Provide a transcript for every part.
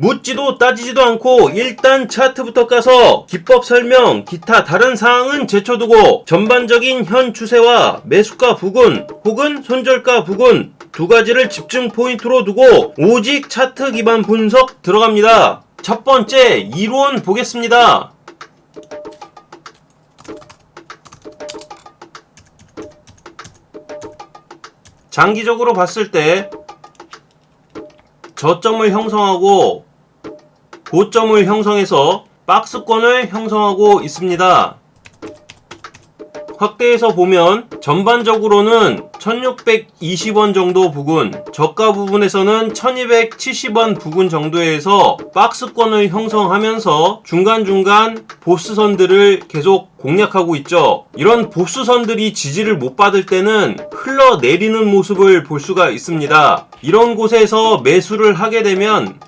묻지도 따지지도 않고 일단 차트부터 까서 기법 설명, 기타 다른 사항은 제쳐두고 전반적인 현 추세와 매수가 부근 혹은 손절가 부근 두 가지를 집중 포인트로 두고 오직 차트 기반 분석 들어갑니다. 첫 번째 이론 보겠습니다. 장기적으로 봤을 때 저점을 형성하고 고점을 형성해서 박스권을 형성하고 있습니다. 확대해서 보면 전반적으로는 1620원 정도 부근, 저가 부분에서는 1270원 부근 정도에서 박스권을 형성하면서 중간중간 보스선들을 계속 공략하고 있죠. 이런 보스선들이 지지를 못 받을 때는 흘러내리는 모습을 볼 수가 있습니다. 이런 곳에서 매수를 하게 되면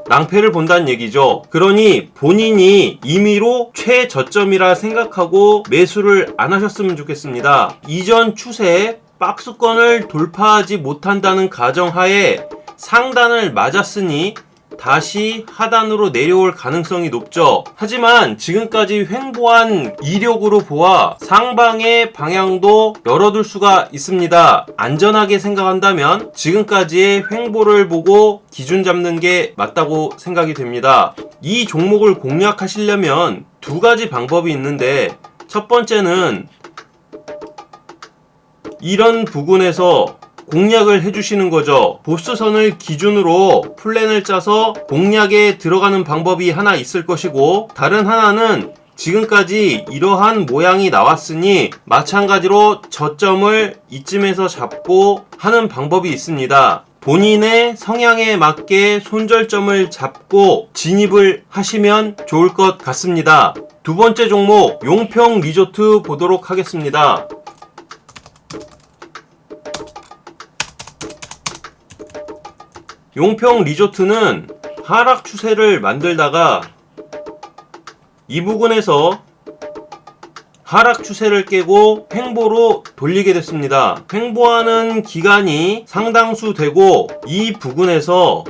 낭패를 본다는 얘기죠. 그러니 본인이 임의로 최저점이라 생각하고 매수를 안 하셨으면 좋겠습니다. 이전 추세에 박스권을 돌파하지 못한다는 가정하에 상단을 맞았으니 다시 하단으로 내려올 가능성이 높죠. 하지만 지금까지 횡보한 이력으로 보아 상방의 방향도 열어둘 수가 있습니다. 안전하게 생각한다면 지금까지의 횡보를 보고 기준 잡는 게 맞다고 생각이 됩니다. 이 종목을 공략하시려면 두 가지 방법이 있는데, 첫 번째는 이런 부분에서 공략을 해주시는 거죠. 보스선을 기준으로 플랜을 짜서 공략에 들어가는 방법이 하나 있을 것이고, 다른 하나는 지금까지 이러한 모양이 나왔으니 마찬가지로 저점을 이쯤에서 잡고 하는 방법이 있습니다. 본인의 성향에 맞게 손절점을 잡고 진입을 하시면 좋을 것 같습니다. 두 번째 종목 용평 리조트 보도록 하겠습니다. 용평 리조트는 하락 추세를 만들다가 이 부근에서 하락 추세를 깨고 횡보로 돌리게 됐습니다. 횡보하는 기간이 상당수 되고 이 부근에서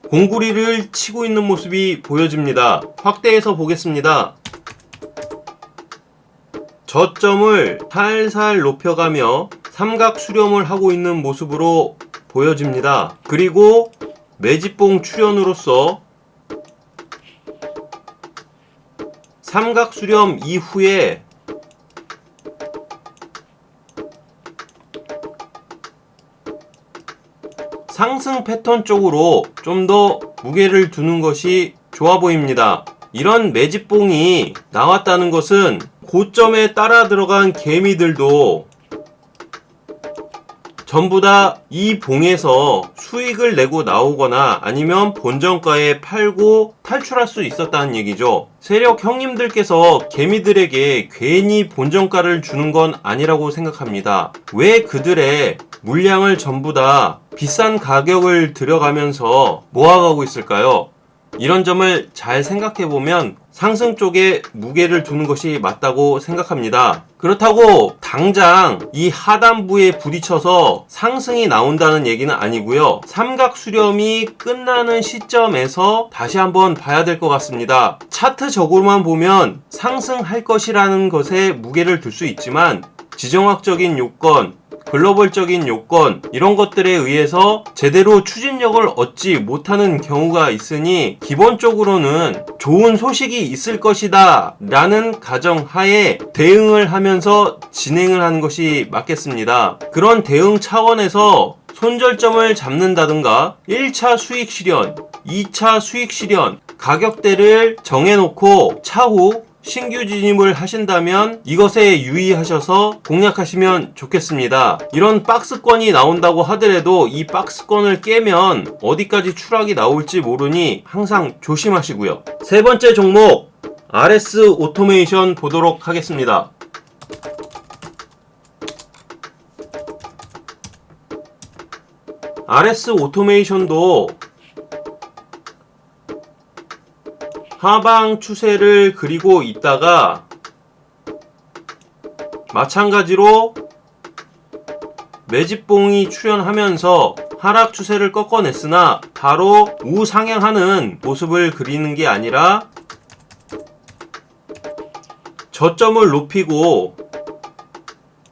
공구리를 치고 있는 모습이 보여집니다. 확대해서 보겠습니다. 저점을 살살 높여가며 삼각 수렴을 하고 있는 모습으로 보여집니다. 그리고 매집봉 출현으로써 삼각 수렴 이후에 상승 패턴 쪽으로 좀 더 무게를 두는 것이 좋아 보입니다. 이런 매집봉이 나왔다는 것은 고점에 따라 들어간 개미들도 전부 다 이 봉에서 수익을 내고 나오거나 아니면 본전가에 팔고 탈출할 수 있었다는 얘기죠. 세력 형님들께서 개미들에게 괜히 본전가를 주는 건 아니라고 생각합니다. 왜 그들의 물량을 전부 다 비싼 가격을 들여가면서 모아가고 있을까요? 이런 점을 잘 생각해보면 상승 쪽에 무게를 두는 것이 맞다고 생각합니다. 그렇다고 당장 이 하단부에 부딪혀서 상승이 나온다는 얘기는 아니고요. 삼각 수렴이 끝나는 시점에서 다시 한번 봐야 될 것 같습니다. 차트적으로만 보면 상승할 것이라는 것에 무게를 둘 수 있지만 지정학적인 요건, 글로벌적인 요건 이런 것들에 의해서 제대로 추진력을 얻지 못하는 경우가 있으니 기본적으로는 좋은 소식이 있을 것이다 라는 가정하에 대응을 하면서 진행을 하는 것이 맞겠습니다. 그런 대응 차원에서 손절점을 잡는다든가 1차 수익 실현, 2차 수익 실현 가격대를 정해놓고 차후 신규 진입을 하신다면 이것에 유의하셔서 공략하시면 좋겠습니다. 이런 박스권이 나온다고 하더라도 이 박스권을 깨면 어디까지 추락이 나올지 모르니 항상 조심하시고요. 세 번째 종목 RS 오토메이션 보도록 하겠습니다. RS 오토메이션도 하방 추세를 그리고 있다가 마찬가지로 매집봉이 출현하면서 하락 추세를 꺾어냈으나 바로 우상향하는 모습을 그리는 게 아니라 저점을 높이고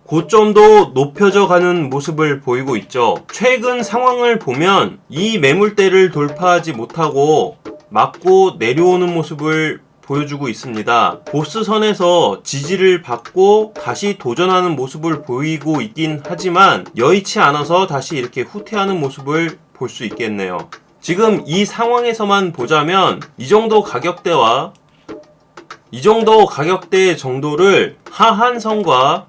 고점도 높여져 가는 모습을 보이고 있죠. 최근 상황을 보면 이 매물대를 돌파하지 못하고 맞고 내려오는 모습을 보여주고 있습니다. 보스선에서 지지를 받고 다시 도전하는 모습을 보이고 있긴 하지만 여의치 않아서 다시 이렇게 후퇴하는 모습을 볼 수 있겠네요. 지금 이 상황에서만 보자면 이 정도 가격대 정도를 하한선과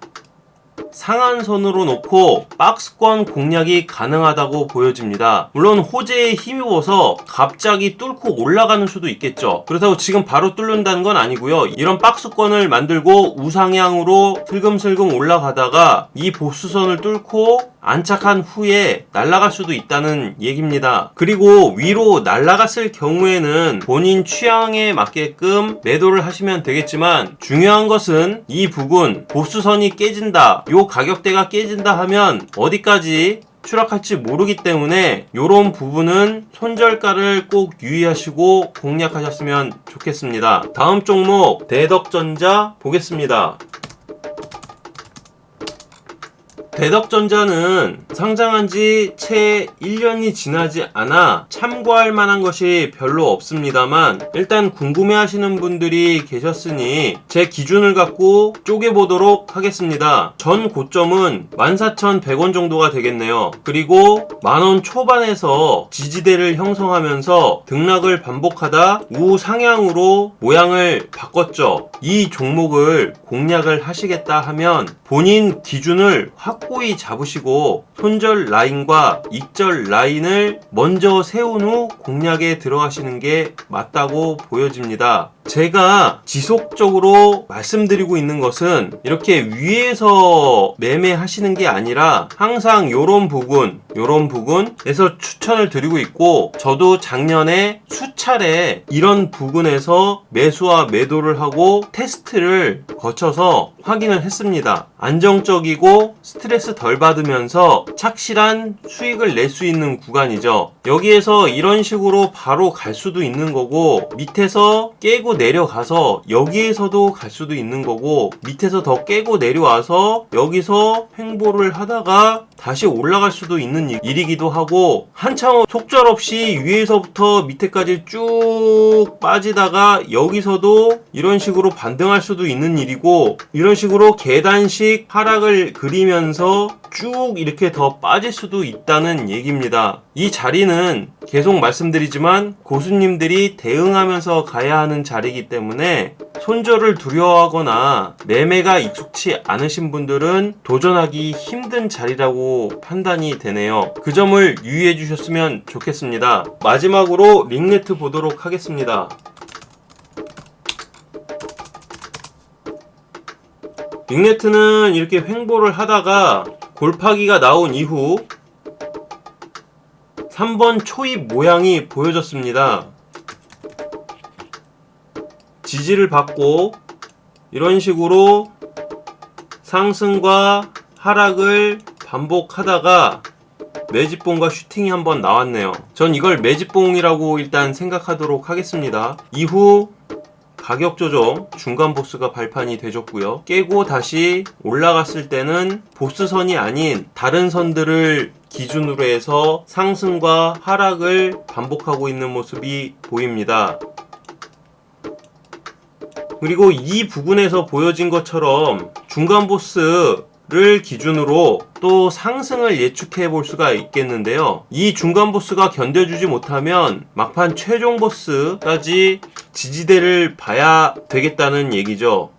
상한선으로 놓고 박스권 공략이 가능하다고 보여집니다. 물론 호재에 힘입어서 갑자기 뚫고 올라가는 수도 있겠죠. 그렇다고 지금 바로 뚫는다는 건 아니고요. 이런 박스권을 만들고 우상향으로 슬금슬금 올라가다가 이 보수선을 뚫고 안착한 후에 날아갈 수도 있다는 얘기입니다. 그리고 위로 날아갔을 경우에는 본인 취향에 맞게끔 매도를 하시면 되겠지만 중요한 것은 이 부분 보수선이 깨진다, 요 가격대가 깨진다 하면 어디까지 추락할지 모르기 때문에 이런 부분은 손절가를 꼭 유의하시고 공략하셨으면 좋겠습니다. 다음 종목 대덕전자 보겠습니다. 대덕전자는 상장한 지 채 1년이 지나지 않아 참고할 만한 것이 별로 없습니다만 일단 궁금해 하시는 분들이 계셨으니 제 기준을 갖고 쪼개보도록 하겠습니다. 전 고점은 14,100원 정도가 되겠네요. 그리고 만원 초반에서 지지대를 형성하면서 등락을 반복하다 우상향으로 모양을 바꿨죠. 이 종목을 공략을 하시겠다 하면 본인 기준을 확고히 잡으시고 손절 라인과 익절 라인을 먼저 세운 후 공략에 들어가시는 게 맞다고 보여집니다. 제가 지속적으로 말씀드리고 있는 것은 이렇게 위에서 매매하시는 게 아니라 항상 요런 부분에서 추천을 드리고 있고 저도 작년에 수차례 이런 부분에서 매수와 매도를 하고 테스트를 거쳐서 확인을 했습니다. 안정적이고 스트레스 덜 받으면서 착실한 수익을 낼 수 있는 구간이죠. 여기에서 이런 식으로 바로 갈 수도 있는 거고 밑에서 깨고 내려가서 여기에서도 갈 수도 있는 거고 밑에서 더 깨고 내려와서 여기서 횡보를 하다가 다시 올라갈 수도 있는 일이기도 하고 한참 속절없이 위에서부터 밑에까지 쭉 빠지다가 여기서도 이런 식으로 반등할 수도 있는 일이고 이런 식으로 계단식 하락을 그리면서 쭉 이렇게 더 빠질 수도 있다는 얘기입니다. 이 자리는 계속 말씀드리지만 고수님들이 대응하면서 가야 하는 자리이기 때문에 손절을 두려워하거나 매매가 익숙치 않으신 분들은 도전하기 힘든 자리라고 판단이 되네요. 그 점을 유의해 주셨으면 좋겠습니다. 마지막으로 링네트 보도록 하겠습니다. 링네트는 이렇게 횡보를 하다가 골파기가 나온 이후 3번 초입 모양이 보여졌습니다. 지지를 받고 이런 식으로 상승과 하락을 반복하다가 매집봉과 슈팅이 한번 나왔네요. 전 이걸 매집봉이라고 일단 생각하도록 하겠습니다. 이후 가격 조정 중간 보스가 발판이 되줬고요. 깨고 다시 올라갔을 때는 보스선이 아닌 다른 선들을 기준으로 해서 상승과 하락을 반복하고 있는 모습이 보입니다. 그리고 이 부분에서 보여진 것처럼 중간 보스를 기준으로 또 상승을 예측해 볼 수가 있겠는데요. 이 중간 보스가 견뎌주지 못하면 막판 최종 보스까지 지지대를 봐야 되겠다는 얘기죠.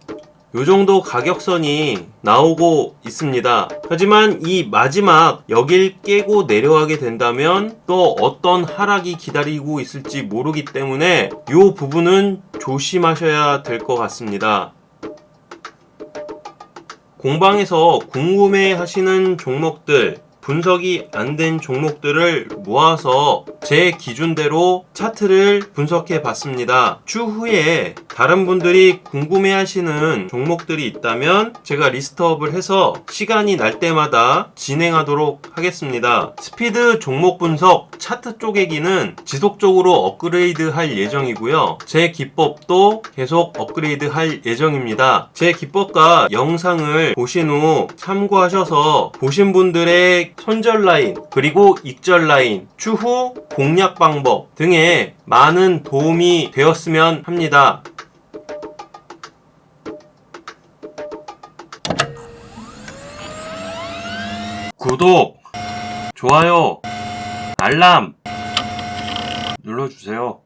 요 정도 가격선이 나오고 있습니다. 하지만 이 마지막 여길 깨고 내려가게 된다면 또 어떤 하락이 기다리고 있을지 모르기 때문에 요 부분은 조심하셔야 될 것 같습니다. 공방에서 궁금해 하시는 종목들 분석이 안 된 종목들을 모아서 제 기준대로 차트를 분석해 봤습니다. 추후에 다른 분들이 궁금해 하시는 종목들이 있다면 제가 리스트업을 해서 시간이 날 때마다 진행하도록 하겠습니다. 스피드 종목 분석 차트 쪼개기는 지속적으로 업그레이드 할 예정이고요. 제 기법도 계속 업그레이드 할 예정입니다. 제 기법과 영상을 보신 후 참고하셔서 보신 분들의 손절 라인 그리고 익절 라인 추후 공략 방법 등에 많은 도움이 되었으면 합니다. 구독, 좋아요, 알람 눌러주세요.